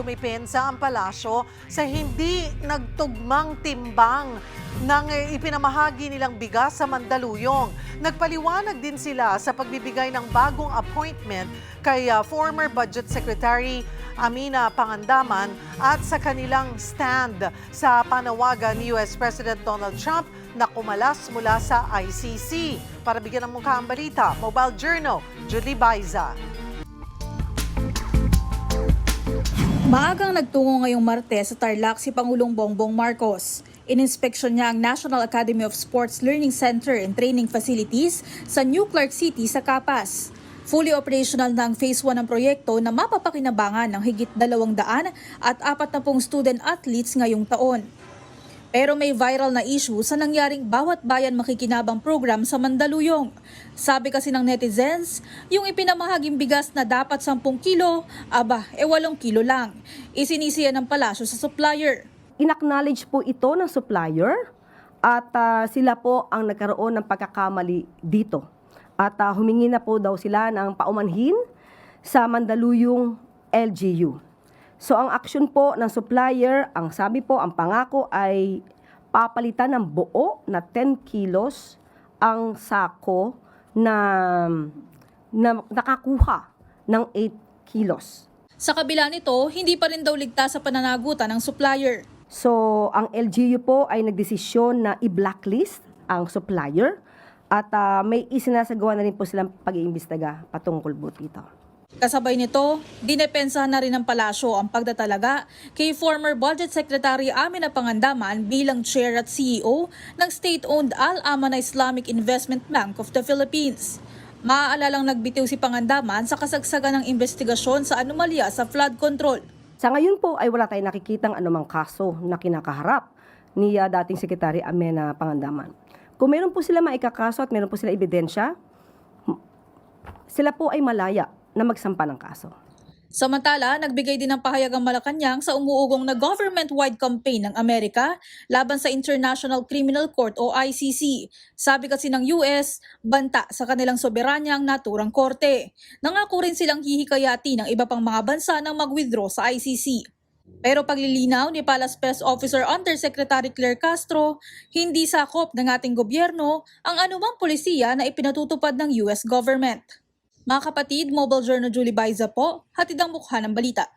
dumipensa ang palasyo sa hindi nagtugmang timbang ng ipinamahagi nilang bigas sa Mandaluyong. Nagpaliwanag din sila sa pagbibigay ng bagong appointment kay former Budget Secretary Amina Pangandaman at sa kanilang stand sa panawagan ni US President Donald Trump na kumalas mula sa ICC. Para bigyan ng mukha ang balita, Mobile Journal, Julie Baiza. Maagang nagtungo ngayong Martes sa Tarlac si Pangulong Bongbong Marcos. Ininspeksyon niya ang National Academy of Sports Learning Center and Training Facilities sa New Clark City sa Capas. Fully operational na ang Phase 1 ng proyekto na mapapakinabangan ng higit 200 at 40 student athletes ngayong taon. Pero may viral na issue sa nangyaring Bawat Bayan Makikinabang program sa Mandaluyong. Sabi kasi ng netizens, yung ipinamahaging bigas na dapat 10 kilo, 8 kilo lang. Isinisiya ng palasyo sa supplier. In-acknowledge po ito ng supplier at sila po ang nagkaroon ng pagkakamali dito. At humingi na po daw sila ng paumanhin sa Mandaluyong LGU. So ang action po ng supplier, ang sabi po, ang pangako ay papalitan ng buo na 10 kilos ang sako na nakakuha ng 8 kilos. Sa kabila nito, hindi pa rin daw ligtas sa pananagutan ng supplier. So ang LGU po ay nagdesisyon na i-blacklist ang supplier at may isinasagawa na rin po silang pag-iimbestiga patungkol po dito. Kasabay nito, dinepensahan na rin ng palasyo ang pagdatalaga kay former Budget Secretary Amina Pangandaman bilang Chair at CEO ng state-owned Al-Amanah Islamic Investment Bank of the Philippines. Maaalalang nagbitiw si Pangandaman sa kasagsagan ng investigasyon sa anomalya sa flood control. Sa ngayon po ay wala tayong nakikitang anumang kaso na kinakaharap ni dating Secretary Amina Pangandaman. Kung meron po sila maikakaso at meron po sila ebidensya, sila po ay malaya na magsampa ng kaso. Samantala, nagbigay din ng pahayag ang Malacanang sa umuugong na government-wide campaign ng Amerika laban sa International Criminal Court o ICC. Sabi kasi ng US, banta sa kanilang soberanya ang naturang korte. Nangako rin silang hihikayati ng iba pang mga bansa na mag-withdraw sa ICC. Pero paglilinaw ni Palace Press Officer Undersecretary Claire Castro, hindi sakop ng ating gobyerno ang anumang polisiya na ipinatutupad ng US government. Mga kapatid, Mobile Journal Julie Baiza po, hatid ang mukha ng balita.